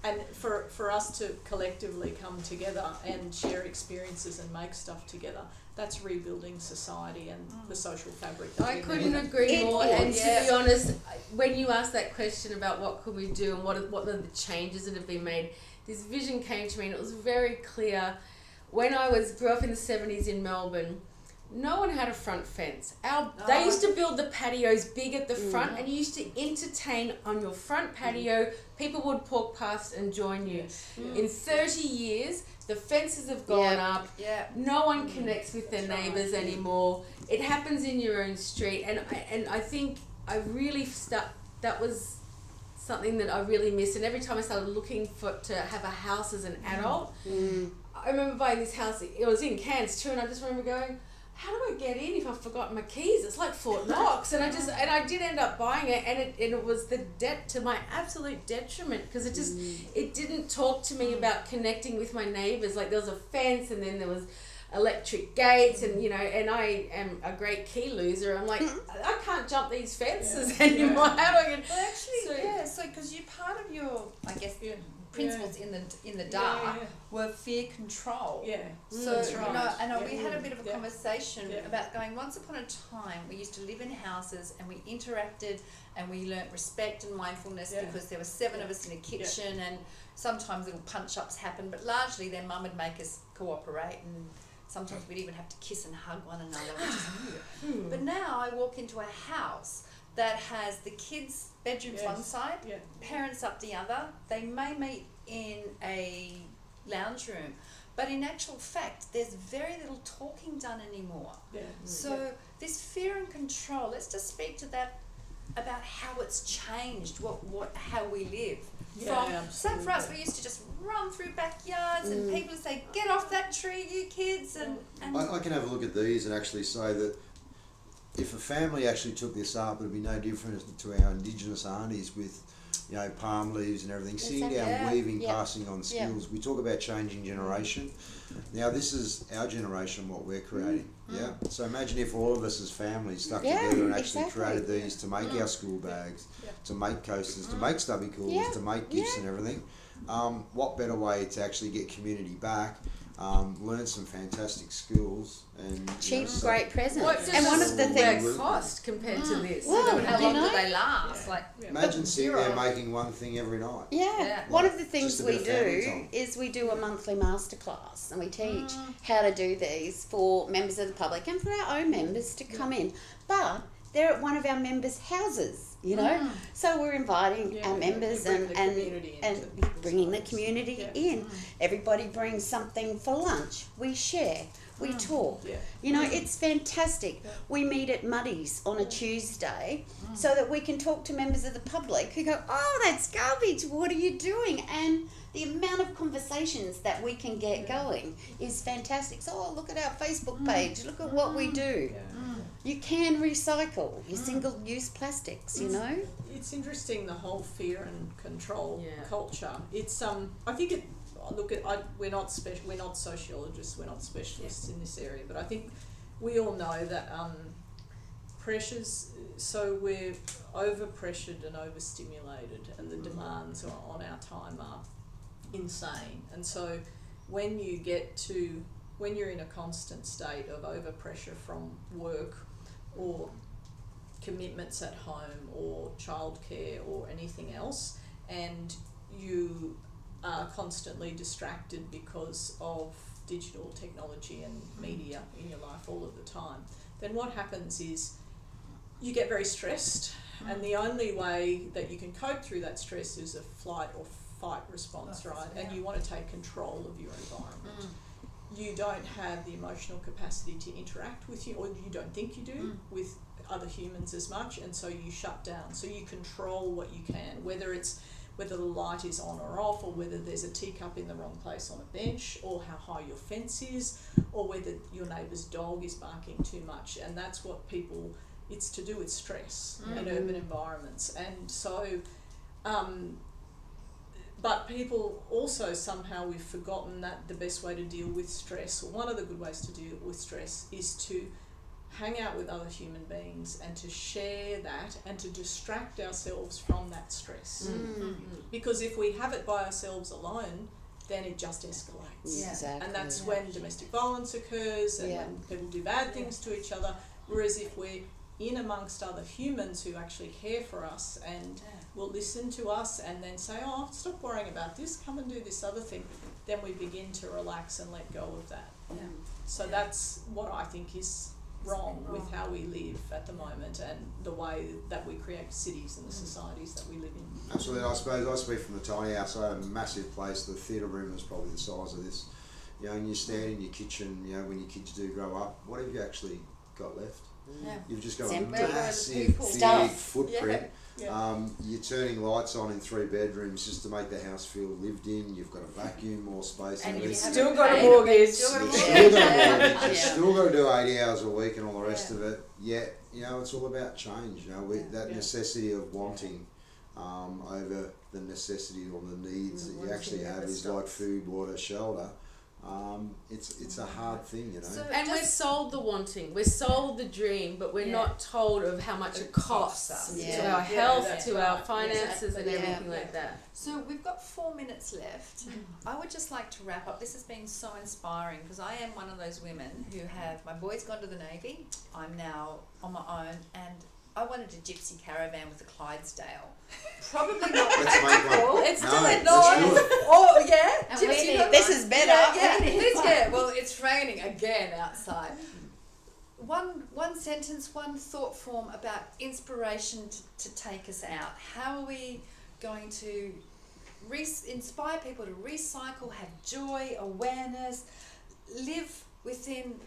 [SPEAKER 5] And for us to collectively come together and share experiences and make stuff together, that's rebuilding society and the social fabric. That
[SPEAKER 3] I
[SPEAKER 5] we
[SPEAKER 3] couldn't
[SPEAKER 5] need.
[SPEAKER 3] agree more. And to be honest, when you asked that question about what could we do and what are the changes that have been made, this vision came to me, and it was very clear. When I grew up in the 70s in Melbourne, no one had a front fence. They used to build the patios big at the front, and you used to entertain on your front patio. People would walk past and join you. In 30 years, the fences have gone up. No one connects with their neighbours anymore. It happens in your own street, and I think I really that was something that I really missed. And every time I started looking to have a house as an adult, I remember buying this house. It was in Cairns too, and I just remember going, how do I get in if I've forgotten my keys? It's like Fort Knox. And I did end up buying it, and it was the debt to my absolute detriment, because it didn't talk to me about connecting with my neighbours. Like, there was a fence, and then there was electric gates, and and I am a great key loser. I'm like, I can't jump these fences anymore. How do I get?
[SPEAKER 6] Well, actually, so because you're part of your, I guess, principles in the DAR were fear control. So
[SPEAKER 5] That's right.
[SPEAKER 6] and we had a bit of a conversation about going, once upon a time we used to live in houses and we interacted and we learnt respect and mindfulness because there were 7 of us in a kitchen, and sometimes little punch ups happened, but largely their mum would make us cooperate, and sometimes we'd even have to kiss and hug one another, which is weird. But now I walk into a house that has the kids' bedrooms one side, parents up the other. They may meet in a lounge room, but in actual fact, there's very little talking done anymore. So this fear and control, let's just speak to that, about how it's changed, how we live. So for us, we used to just run through backyards and people would say, get off that tree, you kids. And
[SPEAKER 4] I can have a look at these and actually say that if a family actually took this up, it would be no different to our Indigenous aunties with, palm leaves and everything, sitting down, weaving, passing on skills. We talk about changing generation. Now, this is our generation, what we're creating. So imagine if all of us as families stuck together and actually created these to make our school bags, to make coasters, to make stubby coolers, to make gifts and everything. what better way to actually get community back, learn some fantastic skills, and
[SPEAKER 2] Cheap,
[SPEAKER 4] so-
[SPEAKER 2] great presents.
[SPEAKER 3] What
[SPEAKER 2] And one of the things.
[SPEAKER 3] their cost compared to this?
[SPEAKER 2] Well,
[SPEAKER 6] How
[SPEAKER 2] you
[SPEAKER 6] long
[SPEAKER 2] know,
[SPEAKER 6] do they last? Like,
[SPEAKER 4] Imagine sitting there
[SPEAKER 6] zero.
[SPEAKER 4] making one thing every night.
[SPEAKER 2] Yeah. One of the things
[SPEAKER 4] Just a
[SPEAKER 2] we
[SPEAKER 4] bit of family
[SPEAKER 2] do
[SPEAKER 4] time.
[SPEAKER 2] is we do a monthly masterclass, and we teach how to do these for members of the public and for our own members to come in. But they're at one of our members' houses, you know. So we're inviting our members
[SPEAKER 5] you bring the
[SPEAKER 2] and
[SPEAKER 5] community
[SPEAKER 2] and
[SPEAKER 5] into people's
[SPEAKER 2] bringing the
[SPEAKER 5] lives.
[SPEAKER 2] community
[SPEAKER 5] Yeah.
[SPEAKER 2] in. Everybody brings something for lunch. We share. We talk.
[SPEAKER 5] Yeah.
[SPEAKER 2] You know, it's fantastic. We meet at Muddy's on a Tuesday so that we can talk to members of the public who go, oh, that's garbage, what are you doing? And the amount of conversations that we can get going is fantastic. So, oh, look at our Facebook page, look at what we do. You can recycle your single-use plastics, you know?
[SPEAKER 5] It's interesting, the whole fear and control
[SPEAKER 3] Yeah.
[SPEAKER 5] culture. It's I think it. We're not sociologists. We're not specialists in this area, but I think we all know that pressures. So we're over-pressured and overstimulated, and the demands on our time are insane. And so when you're in a constant state of overpressure from work or commitments at home or childcare or anything else, and you are constantly distracted because of digital technology and media in your life all of the time, then what happens is you get very stressed, and the only way that you can cope through that stress is a flight or fight response, right? And you want to take control of your environment. You don't have the emotional capacity to interact with you, or you don't think you do, with other humans as much, and so you shut down. So you control what you can, whether the light is on or off, or whether there's a teacup in the wrong place on a bench, or how high your fence is, or whether your neighbour's dog is barking too much. And that's what it's to do with stress in urban environments. And so, but people also, somehow we've forgotten that the best way to deal with stress, or one of the good ways to deal with stress, is to hang out with other human beings and to share that and to distract ourselves from that stress. Because if we have it by ourselves alone, then it just escalates.
[SPEAKER 6] Yeah.
[SPEAKER 2] Exactly.
[SPEAKER 5] And that's when domestic violence occurs, and when people do bad things to each other. Whereas if we're in amongst other humans who actually care for us and will listen to us and then say, oh, stop worrying about this, come and do this other thing, then we begin to relax and let go of that. So that's what I think is wrong with how we live at the moment, and the way that we create cities and the societies that we live in.
[SPEAKER 4] Absolutely. I suppose I speak from the tiny house. I had a massive place. The theatre room was probably the size of this. You know, and you stand in your kitchen, you know, when your kids do grow up, what have you actually got left? You've just got
[SPEAKER 2] Simple.
[SPEAKER 4] a massive, big
[SPEAKER 2] Stuff.
[SPEAKER 4] footprint.
[SPEAKER 5] Yeah.
[SPEAKER 4] You're turning lights on in 3 bedrooms just to make the house feel lived in. You've got a vacuum, more space.
[SPEAKER 6] and
[SPEAKER 4] in
[SPEAKER 6] you
[SPEAKER 4] it.
[SPEAKER 6] haven't
[SPEAKER 3] Still got a
[SPEAKER 6] paid,
[SPEAKER 3] mortgage.
[SPEAKER 6] Still got a
[SPEAKER 4] You've
[SPEAKER 6] mortgage.
[SPEAKER 4] still got a
[SPEAKER 6] Yeah.
[SPEAKER 4] mortgage. You've still got to do 80 hours a week and all the rest of it. Yet, you know, it's all about change. You know, that necessity of wanting over the necessity or the needs that you actually have is like food, water, shelter. It's a hard thing, you know.
[SPEAKER 6] So
[SPEAKER 3] And we're sold the wanting, we're sold the dream, but we're not told of how much it costs
[SPEAKER 6] us.
[SPEAKER 3] to
[SPEAKER 2] Yeah.
[SPEAKER 3] our health,
[SPEAKER 5] that's
[SPEAKER 3] to our
[SPEAKER 5] right.
[SPEAKER 3] finances, and
[SPEAKER 2] Yeah.
[SPEAKER 3] everything like that.
[SPEAKER 6] So we've got 4 minutes left. I would just like to wrap up. This has been so inspiring, because I am one of those women who have, my boy's gone to the Navy, I'm now on my own, and I wanted a gypsy caravan with a Clydesdale. Probably not
[SPEAKER 4] Let's make
[SPEAKER 6] practical.
[SPEAKER 4] one.
[SPEAKER 6] It's
[SPEAKER 4] No,
[SPEAKER 6] still
[SPEAKER 4] let's
[SPEAKER 6] indoors.
[SPEAKER 4] do it.
[SPEAKER 6] Oh yeah,
[SPEAKER 2] And
[SPEAKER 6] gypsy
[SPEAKER 2] we need-
[SPEAKER 6] got
[SPEAKER 2] this
[SPEAKER 6] one.
[SPEAKER 2] is better.
[SPEAKER 6] Yeah,
[SPEAKER 2] We
[SPEAKER 6] it
[SPEAKER 2] need
[SPEAKER 6] is.
[SPEAKER 2] one.
[SPEAKER 6] Yeah, well, it's raining again outside. One sentence, one thought form about inspiration to take us out. How are we going to inspire people to recycle, have joy, awareness, live within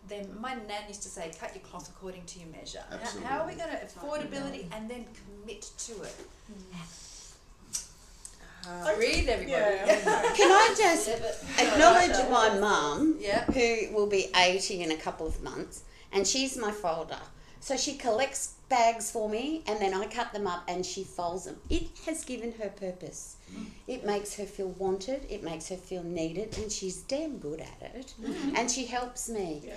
[SPEAKER 6] them? My nan used to say, cut your cloth according to your measure. How are we going to affordability and then commit to it? Breathe, everybody.
[SPEAKER 2] Can I just acknowledge my mum,
[SPEAKER 6] Yeah.
[SPEAKER 2] who will be 80 in a couple of months, and she's my folder. So she collects bags for me, and then I cut them up and she folds them. It has given her purpose. It makes her feel wanted, it makes her feel needed, and she's damn good at it. And she helps me.
[SPEAKER 5] Yeah.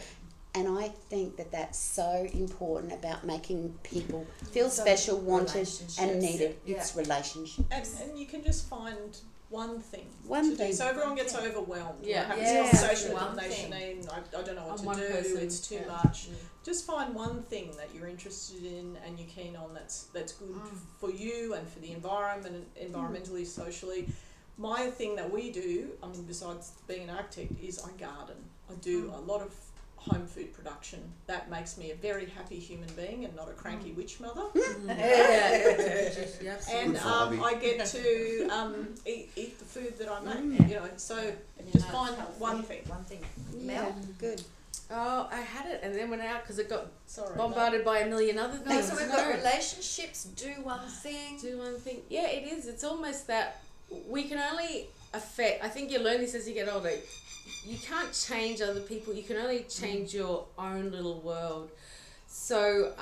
[SPEAKER 2] And I think that that's so important about making people feel special, wanted, and
[SPEAKER 6] relationships.
[SPEAKER 2] needed.
[SPEAKER 6] Yeah.
[SPEAKER 2] It's relationships.
[SPEAKER 5] And you can just find one thing.
[SPEAKER 2] One
[SPEAKER 5] to
[SPEAKER 2] thing.
[SPEAKER 5] Do. So everyone gets overwhelmed.
[SPEAKER 3] Yeah.
[SPEAKER 5] We're having
[SPEAKER 6] Yeah.
[SPEAKER 5] this conversation
[SPEAKER 6] One
[SPEAKER 5] with
[SPEAKER 6] thing.
[SPEAKER 5] Shaneen, I don't know what
[SPEAKER 3] On
[SPEAKER 5] to
[SPEAKER 3] one
[SPEAKER 5] do,
[SPEAKER 3] person.
[SPEAKER 5] it's too
[SPEAKER 3] Yeah.
[SPEAKER 5] much. Just find one thing that you're interested in and you're keen on that's good for you and for the environment, environmentally, socially. My thing that we do, I mean, besides being an architect, is I garden. I do a lot of home food production. That makes me a very happy human being and not a cranky witch mother.
[SPEAKER 3] Yeah.
[SPEAKER 5] And
[SPEAKER 4] Good for hobby.
[SPEAKER 5] I get to eat the food that I make, you know. So
[SPEAKER 6] And
[SPEAKER 5] just
[SPEAKER 6] you know,
[SPEAKER 5] find
[SPEAKER 6] it's healthy.
[SPEAKER 5] one thing.
[SPEAKER 6] One thing.
[SPEAKER 2] Yeah,
[SPEAKER 6] Mel?
[SPEAKER 2] good.
[SPEAKER 3] Oh, I had it and then went out because it got
[SPEAKER 5] Sorry.
[SPEAKER 3] bombarded by a million other
[SPEAKER 6] No,
[SPEAKER 3] things.
[SPEAKER 6] so we've got relationships, do one thing.
[SPEAKER 3] Do one thing. Yeah, it is. It's almost that we can only affect. I think you learn this as you get older. You can't change other people. You can only change your own little world. So,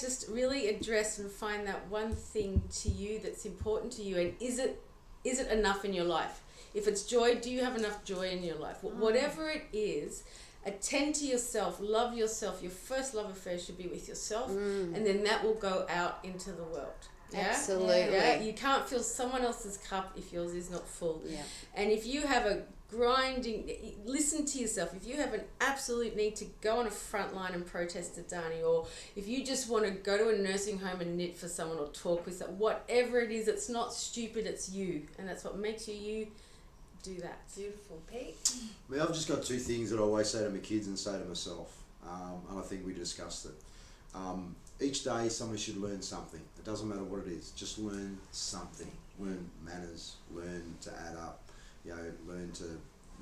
[SPEAKER 3] just really address and find that one thing to you that's important to you, and is it enough in your life? If it's joy, do you have enough joy in your life? Whatever it is, attend to yourself, love yourself. Your first love affair should be with yourself, and then that will go out into the world. Yeah?
[SPEAKER 2] Absolutely.
[SPEAKER 3] Yeah, you can't fill someone else's cup if yours is not full.
[SPEAKER 2] Yeah.
[SPEAKER 3] And if you have a grinding, listen to yourself. If you have an absolute need to go on a front line and protest at Dani, or if you just want to go to a nursing home and knit for someone or talk with someone, whatever it is, it's not stupid, it's you. And that's what makes you you. Do that.
[SPEAKER 6] Beautiful, Pete.
[SPEAKER 4] I mean, I've just got two things that I always say to my kids and say to myself, and I think we discussed it. Each day somebody should learn something. It doesn't matter what it is, just learn something. Learn manners, learn to add up, you know, learn to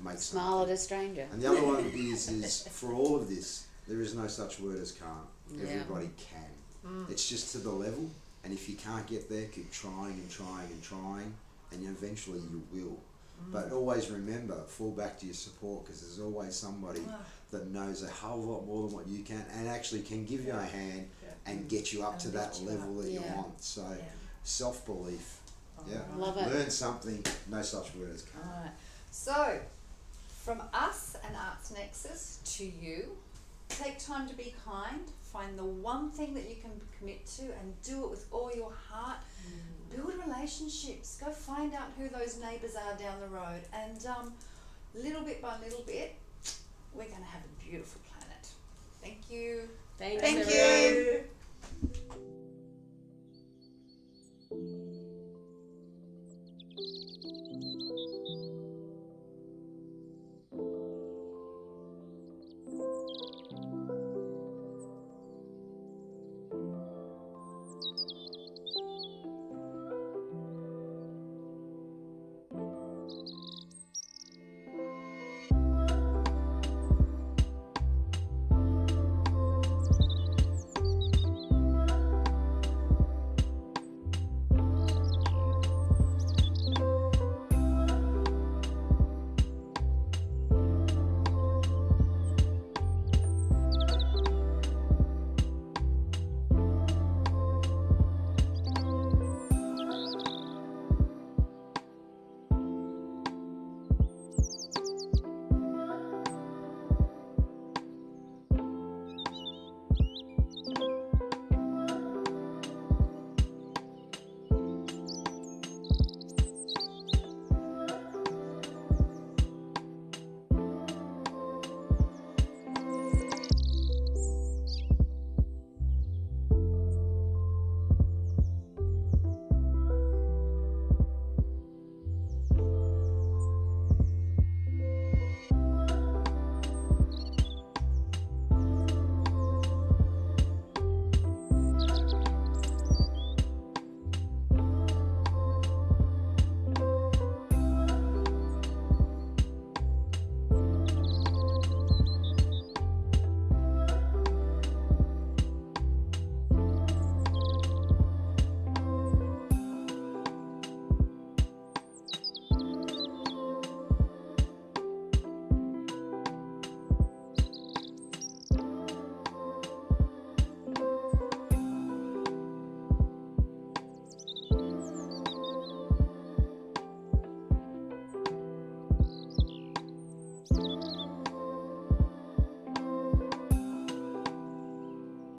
[SPEAKER 4] make
[SPEAKER 2] Smile
[SPEAKER 4] something.
[SPEAKER 2] at a stranger.
[SPEAKER 4] And the other one is for all of this, there is no such word as can't.
[SPEAKER 2] Yeah.
[SPEAKER 4] Everybody can. It's just to the level, and if you can't get there, keep trying and trying and trying, and eventually you will. But always remember, fall back to your support, because there's always somebody that knows a hell of a lot more than what you can, and actually can give you a hand and get you up
[SPEAKER 6] And
[SPEAKER 4] to
[SPEAKER 6] lift
[SPEAKER 4] that
[SPEAKER 6] you
[SPEAKER 4] level
[SPEAKER 6] up.
[SPEAKER 4] that you
[SPEAKER 2] Yeah.
[SPEAKER 4] want. So self-belief. Yeah.
[SPEAKER 2] Love it.
[SPEAKER 4] Learn something, no such word as can't.
[SPEAKER 6] Alright. So, from us and Arts Nexus to you, take time to be kind. Find the one thing that you can commit to and do it with all your heart. Build relationships. Go find out who those neighbours are down the road. And little bit by little bit, we're going to have a beautiful planet. Thank you.
[SPEAKER 3] Thanks,
[SPEAKER 2] Thank
[SPEAKER 3] everyone.
[SPEAKER 2] you.